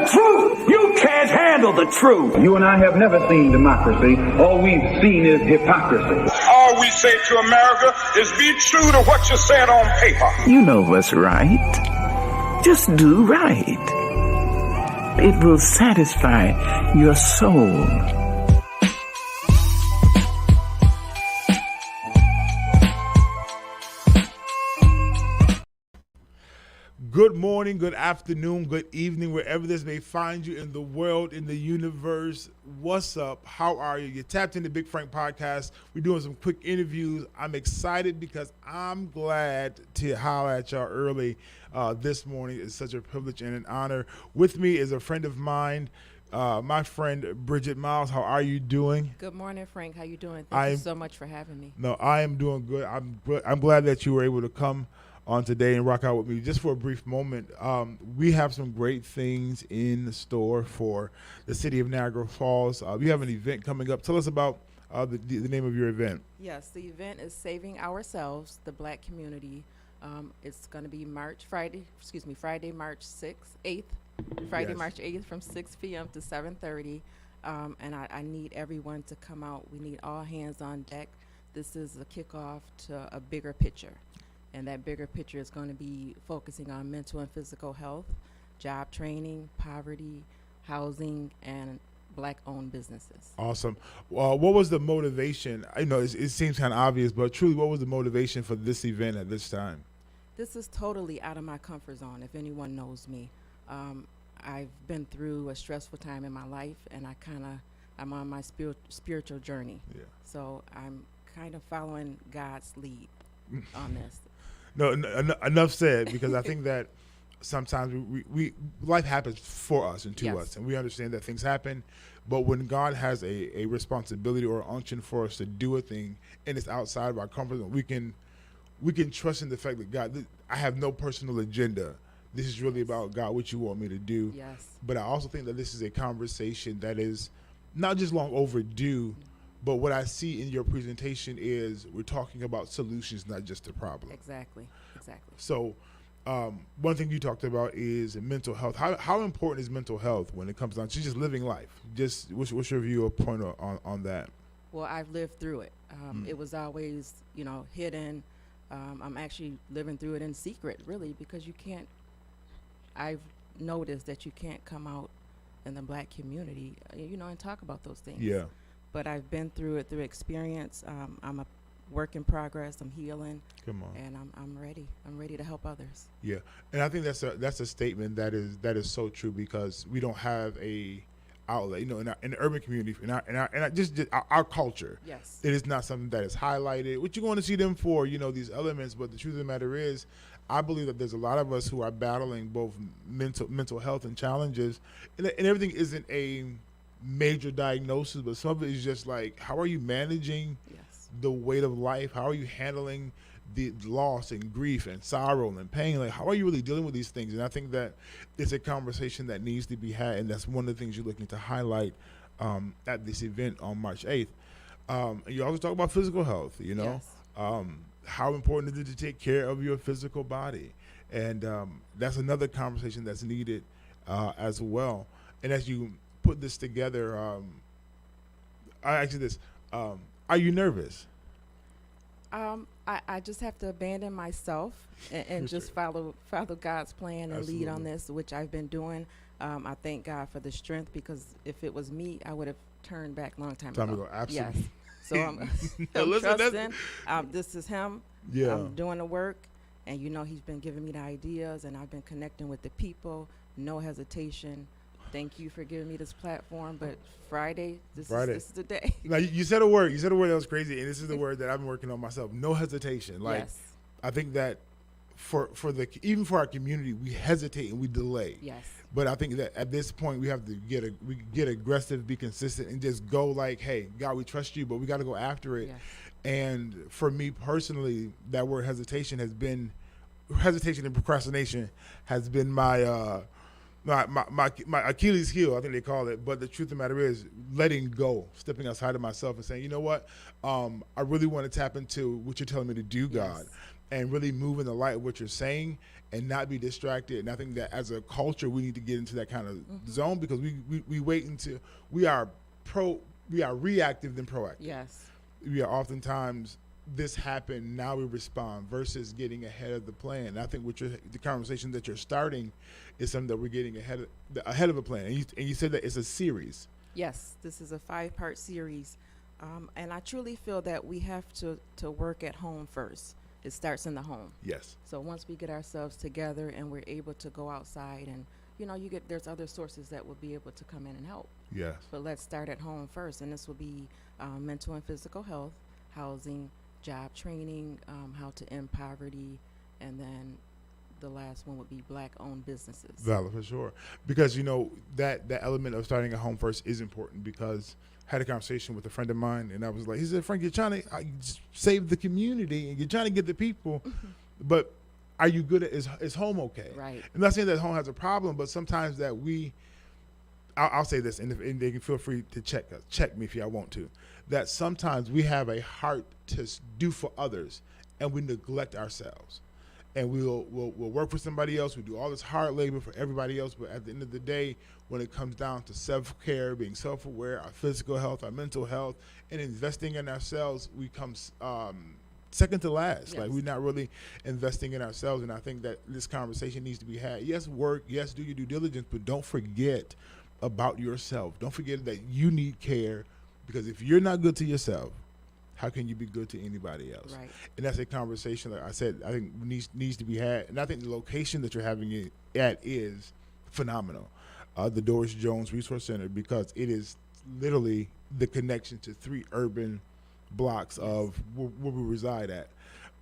the truth. You can't handle the truth. You and I have never seen democracy. All we've seen is hypocrisy. All we say to America is be true to what you said on paper. You know what's right. Just do right. It will satisfy your soul. Good morning, good afternoon, good evening, wherever this may find you in the world, in the universe. What's up? How are you? You tapped into Big Frank Podcast. We're doing some quick interviews. I'm excited because I'm glad to holler at y'all early this morning. It's such a privilege and an honor. With me is a friend of mine, my friend BRIDGTTE MYLES. How are you doing? Good morning, Frank. How you doing? Thank you so much for having me. No, I am doing good. I'm glad that you were able to come on today and rock out with me just for a brief moment. We have some great things in store for the city of Niagara Falls. We have an event coming up. Tell us about the name of your event. Yes, the event is Saving Ourselves, the Black Community. It's going to be Friday, March 8th, Yes. March 8th from 6 p.m. to 7:30. And I need everyone to come out. We need all hands on deck. This is a kickoff to a bigger picture. And that bigger picture is going to be focusing on mental and physical health, job training, poverty, housing, and Black-owned businesses. Awesome. What was the motivation? I know it seems kind of obvious, but truly, what was the motivation for this event at this time? This is totally out of my comfort zone, if anyone knows me. I've been through a stressful time in my life, and I'm on my spiritual journey. Yeah. So I'm kind of following God's lead on this. No, enough said, because I think that sometimes we life happens for us and to us, and we understand that things happen. But when God has a responsibility or unction for us to do a thing, and it's outside of our comfort zone, we can trust in the fact that God, I have no personal agenda. This is really about God, what you want me to do. Yes. But I also think that this is a conversation that is not just long overdue. But what I see in your presentation is we're talking about solutions, not just a problem. Exactly. So one thing you talked about is mental health. How important is mental health when it comes down to just living life? Just what's your view or point on that? Well, I've lived through it. It was always, hidden. I'm actually living through it in secret, really, because I've noticed that you can't come out in the Black community, and talk about those things. Yeah. But I've been through it through experience. I'm a work in progress. I'm healing. Come on. And I'm ready. I'm ready to help others. Yeah, and I think that's a statement that is so true, because we don't have a outlet. In the urban community, in our culture. Yes. It is not something that is highlighted. What you going to see them for? These elements. But the truth of the matter is, I believe that there's a lot of us who are battling both mental health and challenges, and everything isn't a major diagnosis, but some of it is just like, how are you managing the weight of life? How are you handling the loss and grief and sorrow and pain? Like, how are you really dealing with these things? And I think that it's a conversation that needs to be had, and that's one of the things you're looking to highlight at this event on March 8th. And you also talk about physical health, how important is it to take care of your physical body? And that's another conversation that's needed as well. And as you put this together, are you nervous? I just have to abandon myself and just follow God's plan and lead on this, which I've been doing. I thank God for the strength, because if it was me, I would have turned back a long time ago. Absolutely. Yes. So I'm trusting. This is him. Yeah. I'm doing the work, and He's been giving me the ideas, and I've been connecting with the people. No hesitation. Thank you for giving me this platform, but Friday, this is the day. Now, you said a word. You said a word that was crazy, and this is the word that I've been working on myself. No hesitation. Yes. I think that even for our community, we hesitate and we delay. Yes. But I think that at this point, we have to get aggressive, be consistent, and just go like, hey, God, we trust you, but we got to go after it. Yes. And for me personally, that word hesitation and procrastination has been my Achilles heel, I think they call it. But the truth of the matter is letting go, stepping outside of myself and saying, you know what, I really want to tap into what you're telling me to do, God. Yes. and really move in the light of what you're saying and not be distracted. And I think that as a culture, we need to get into that kind of zone, because we wait until we are reactive than proactive. Yes. We are oftentimes, this happened, now we respond, versus getting ahead of the plan. And I think the conversation that you're starting is something that we're getting ahead of a plan. And you said that it's a series. Yes, this is a 5-part series. And I truly feel that we have to work at home first. It starts in the home. Yes. So once we get ourselves together and we're able to go outside, and there's other sources that will be able to come in and help. Yes. But let's start at home first, and this will be mental and physical health, housing, job training, how to end poverty, and then the last one would be Black-owned businesses. Valid, for sure. Because, that element of starting at home first is important, because I had a conversation with a friend of mine, and I was like, he said, Frank, you're trying to save the community, and you're trying to get the people, but are you good at, is home okay? Right. I'm not saying that home has a problem, but sometimes that I'll say this, and they can feel free to check me if y'all want to, that sometimes we have a heart to do for others, and we neglect ourselves. And we'll work for somebody else. We do all this hard labor for everybody else. But at the end of the day, when it comes down to self-care, being self-aware, our physical health, our mental health, and investing in ourselves, we come second to last. Yes. Like, we're not really investing in ourselves. And I think that this conversation needs to be had. Yes, work. Yes, do your due diligence. But don't forget about yourself. Don't forget that you need care. Because if you're not good to yourself, how can you be good to anybody else? Right. And that's a conversation, like I said, I think needs to be had. And I think the location that you're having it at is phenomenal, the Doris Jones Resource Center, because it is literally the connection to 3 urban blocks of where we reside at.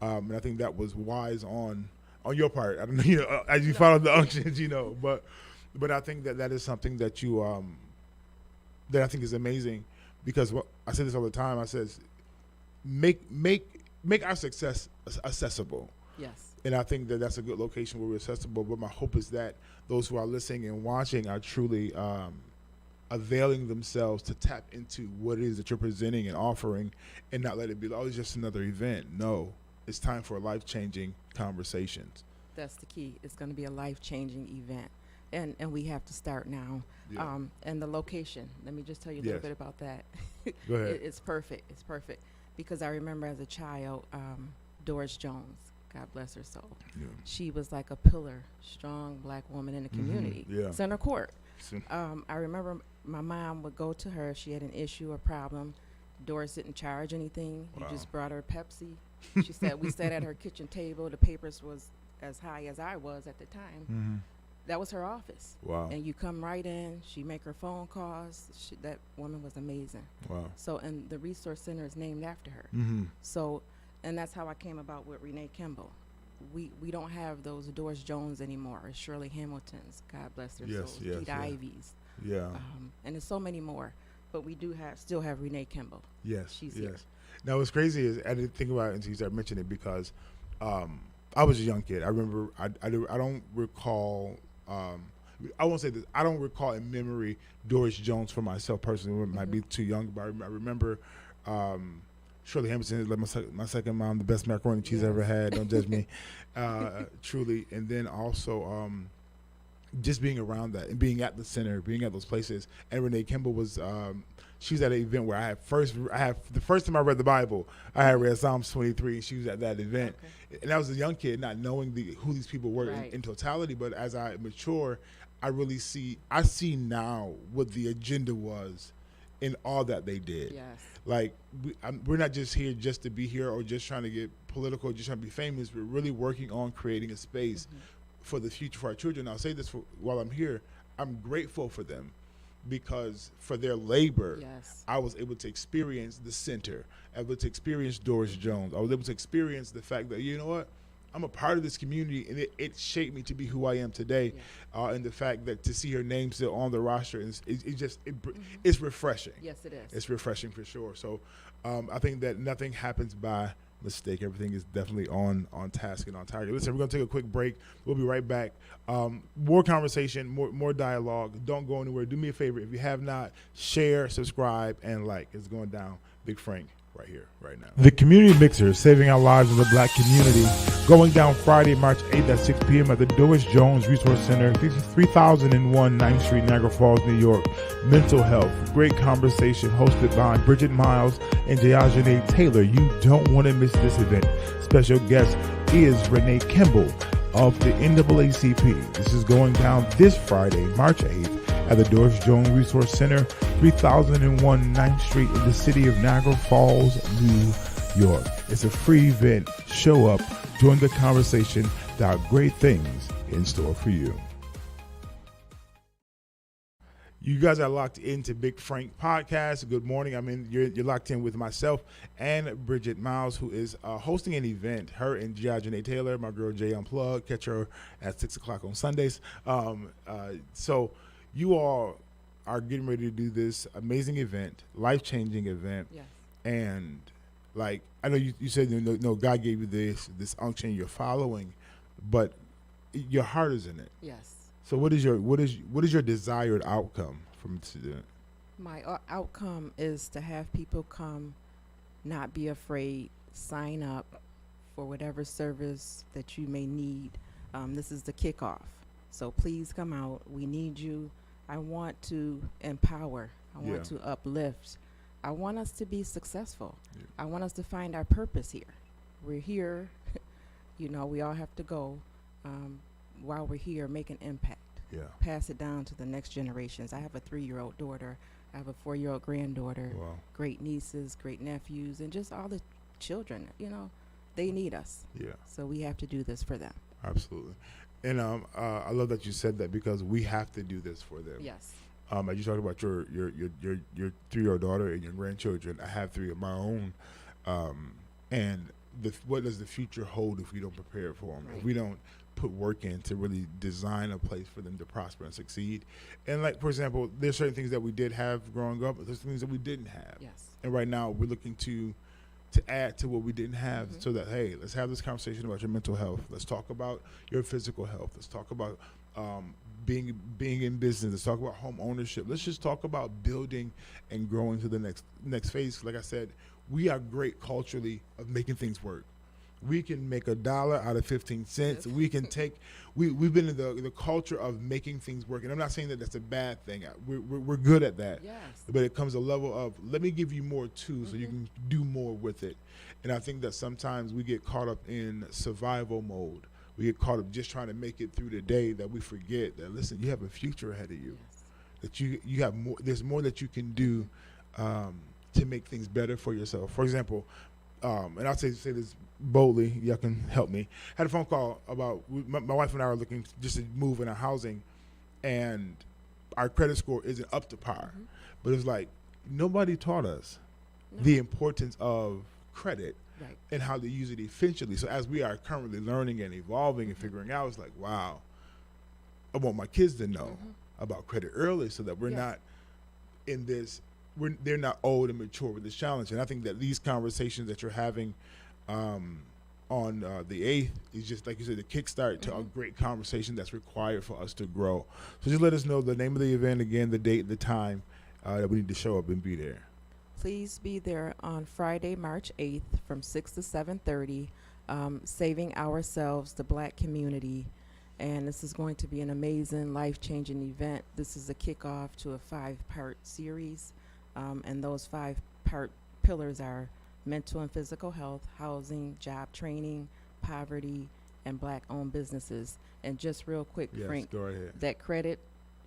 And I think that was wise on your part. I don't know, as you follow the unctions, but I think that is something that you that I think is amazing, because I say this all the time. I says, make our success accessible. Yes. And I think that that's a good location where we're accessible. But my hope is that those who are listening and watching are truly availing themselves to tap into what it is that you're presenting and offering, and not let it be, it's just another event. No, it's time for life-changing conversations. That's the key. It's going to be a life-changing event. And we have to start now. Yeah. And the location, let me just tell you a little bit about that. Go ahead. It's perfect. It's perfect. Because I remember as a child, Doris Jones, God bless her soul. Yeah. She was like a pillar, strong Black woman in the community. Yeah. Center Court. I remember my mom would go to her. She had an issue or problem. Doris didn't charge anything. Wow. You just brought her Pepsi. She said, we sat at her kitchen table. The papers was as high as I was at the time. Mm-hmm. That was her office. Wow. And you come right in. She make her phone calls. That woman was amazing. Wow. So, and the resource center is named after her. Mm-hmm. So, and that's how I came about with Renee Kimball. We don't have those Doris Jones anymore. It's Shirley Hamilton's, God bless their souls. Pete Ivy's. Yeah. And there's so many more. But we do still have Renee Kimball. Yes. She's yes. here. Now, what's crazy is I didn't think about it until you started mentioning it, because I was a young kid. I remember, I don't recall, I won't say this, I don't recall in memory Doris Jones for myself personally. It might be too young, but I remember Shirley Hamilton is like my second mom, the best macaroni and cheese I ever had. Don't judge me. Truly. And then also just being around that and being at the center, being at those places. And Renee Kimball was, she was at an event where the first time I read the Bible, I had read Psalms 23, and she was at that event. Okay. And I was a young kid, not knowing who these people were in totality. But as I mature, I see now what the agenda was in all that they did. Yes. Like, we're not just here just to be here or just trying to get political, just trying to be famous. We're really working on creating a space for the future for our children. I'll say this while I'm here. I'm grateful for them, because for their labor, I was able to experience the center. I was able to experience Doris Jones. I was able to experience the fact that, you know what, I'm a part of this community, and it shaped me to be who I am today. And the fact that to see her name still on the roster, it's refreshing. Yes, it is. It's refreshing for sure. So I think that nothing happens by mistake. Everything is definitely on task and on target. Listen, we're going to take a quick break. We'll be right back. More conversation, more dialogue. Don't go anywhere. Do me a favor. If you have not, share, subscribe, and like. It's going down. Big Frank right here, right now. The Community Mixer, Saving Our Lives in the Black Community, going down Friday, March 8th at 6 p.m. at the Doris Jones Resource Center, 3001 9th Street, Niagara Falls, New York. Mental health, great conversation hosted by Bridget Miles and Jayajane Taylor. You don't want to miss this event. Special guest is Renee Kimball of the NAACP. This is going down this Friday, March 8th at the Doris Jones Resource Center, 3001 9th Street in the city of Niagara Falls, New York. It's a free event. Show up, join the conversation. There are great things in store for you. You guys are locked into Big Frank Podcast. Good morning. You're locked in with myself and Bridget Miles, who is hosting an event. Her and Janae Taylor, my girl Jay Unplugged. Catch her at 6 o'clock on Sundays. So you all are getting ready to do this amazing event, life-changing event. Yes. And like I know you said God gave you this unction you're following, but your heart is in it. Yes. So what is your desired outcome from today? My outcome is to have people come, not be afraid, sign up for whatever service that you may need. This is the kickoff. So please come out. We need you. I want to empower. I want to uplift. I want us to be successful. Yeah. I want us to find our purpose here. We're here. We all have to go. While we're here, make an impact. Yeah. Pass it down to the next generations. I have a 3-year-old daughter. I have a 4-year-old granddaughter. Wow. Great nieces, great nephews, and just all the children. They need us. Yeah. So we have to do this for them. Absolutely. And I love that you said that, because we have to do this for them. Yes. As you talked about your 3-year-old daughter and your grandchildren, I have 3 of my own. And what does the future hold if we don't prepare for them? Right. If we don't put work in to really design a place for them to prosper and succeed. And like, for example, there's certain things that we did have growing up, but there's things that we didn't have. Yes. And right now we're looking to add to what we didn't have, so that, hey, let's have this conversation about your mental health. Let's talk about your physical health. Let's talk about being in business. Let's talk about home ownership. Let's just talk about building and growing to the next phase. Like I said, we are great culturally of making things work. We can make $1 out of 15 cents. We can take. We've been in the culture of making things work, and I'm not saying that that's a bad thing. We're good at that. Yes. But it comes a level of, let me give you more too, so you can do more with it. And I think that sometimes we get caught up in survival mode. We get caught up just trying to make it through the day, that we forget that, listen, you have a future ahead of you. Yes. That you have more. There's more that you can do to make things better for yourself. For example. And I'll say this boldly, y'all can help me. Had a phone call about my wife and I are looking just to move in our housing, and our credit score isn't up to par. But it's like, nobody taught us the importance of credit and how to use it efficiently. So as we are currently learning and evolving and figuring out, it's like, wow, I want my kids to know about credit early, so that we're not in this. They're not old and mature with this challenge. And I think that these conversations that you're having on the 8th is just, like you said, the kickstart to a great conversation that's required for us to grow. So just let us know the name of the event again, the date, the time that we need to show up and be there. Please be there on Friday, March 8th from 6 to 7:30, Saving Ourselves, the Black Community. And this is going to be an amazing, life-changing event. This is a kickoff to a 5-part series. And those 5-part pillars are mental and physical health, housing, job training, poverty, and Black-owned businesses. And just real quick, Frank, that credit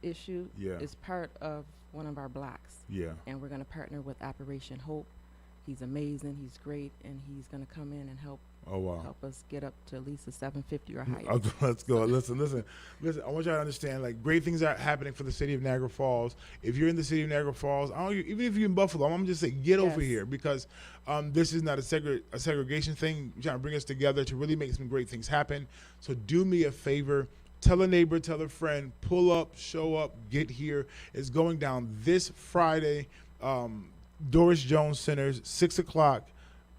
issue is part of one of our blocks. Yeah. And we're going to partner with Operation Hope. He's amazing. He's great. And he's going to come in and help us get up to at least a 750 or higher. Let's go. Listen. I want y'all to understand, like, great things are happening for the city of Niagara Falls. If you're in the city of Niagara Falls, even if you're in Buffalo, I'm going to just say get over here, because this is not a segregation thing. We're trying to bring us together to really make some great things happen. So do me a favor. Tell a neighbor, tell a friend, pull up, show up, get here. It's going down this Friday, Doris Jones Centers, 6 o'clock.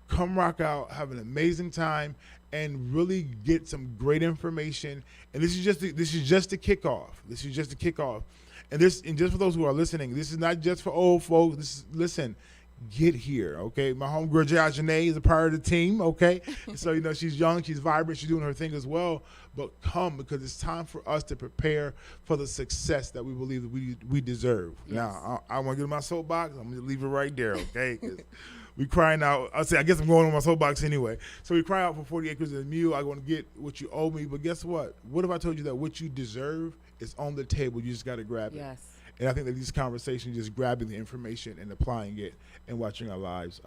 Come rock out, have an amazing time, and really get some great information. And this is just the kickoff. This is just the kickoff. And just for those who are listening, this is not just for old folks. Listen, get here, okay? My homegirl, Janae, is a part of the team, okay? So, you know, she's young, she's vibrant, she's doing her thing as well. But come, because it's time for us to prepare for the success that we believe that we deserve. Yes. Now, I want to get in my soapbox. I'm going to leave it right there, okay? 'Cause we crying out. I guess I'm going on my soapbox anyway. So we cry out for 40 acres of the mule. I want to get what you owe me. But guess what? What if I told you that what you deserve is on the table? You just got to grab it. Yes. And I think that these conversations, just grabbing the information and applying it and watching our lives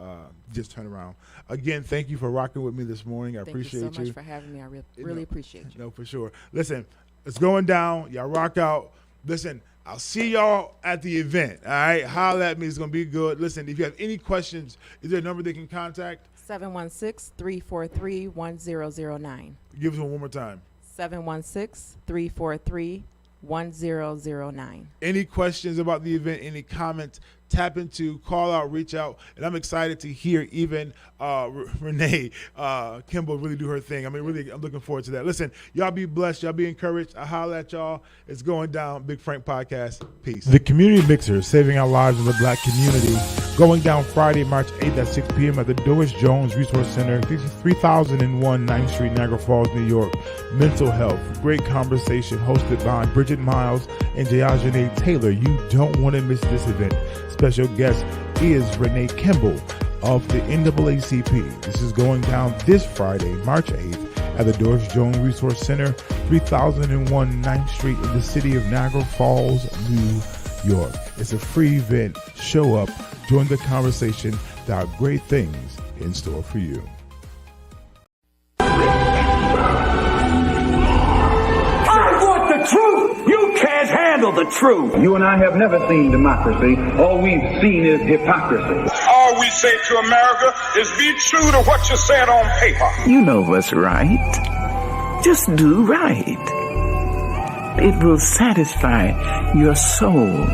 just turn around. Again, thank you for rocking with me this morning. I appreciate you. Thank you so much for having me. I really appreciate you. No, for sure. Listen, it's going down. Y'all rock out. Listen, I'll see y'all at the event. All right? Holla at me. It's going to be good. Listen, if you have any questions, is there a number they can contact? 716-343-1009. Give us one more time. 716-343-1009. Any questions about the event, any comments, tap into, call out, reach out. And I'm excited to hear even Renee Kimball really do her thing. I mean, really, I'm looking forward to that. Listen, y'all be blessed. Y'all be encouraged. I holla at y'all. It's going down. Big Frank Podcast. Peace. The Community Mixer, saving our lives in the Black community. Going down Friday, March 8th at 6 p.m. at the Doris Jones Resource Center, 3001 9th Street, Niagara Falls, New York. Mental health. Great conversation hosted by Bridget Miles and Janae Taylor. You don't want to miss this event. Special guest is Renee Kimball of the NAACP. This is going down this Friday, March 8th at the Doris Jones Resource Center, 3001 9th Street in the city of Niagara Falls, New York. It's a free event. Show up, join the conversation. There are great things in store for you. Can't handle the truth. You and I have never seen democracy. All we've seen is hypocrisy. All we say to America is be true to what you said on paper. You know what's right. Just do right. It will satisfy your soul.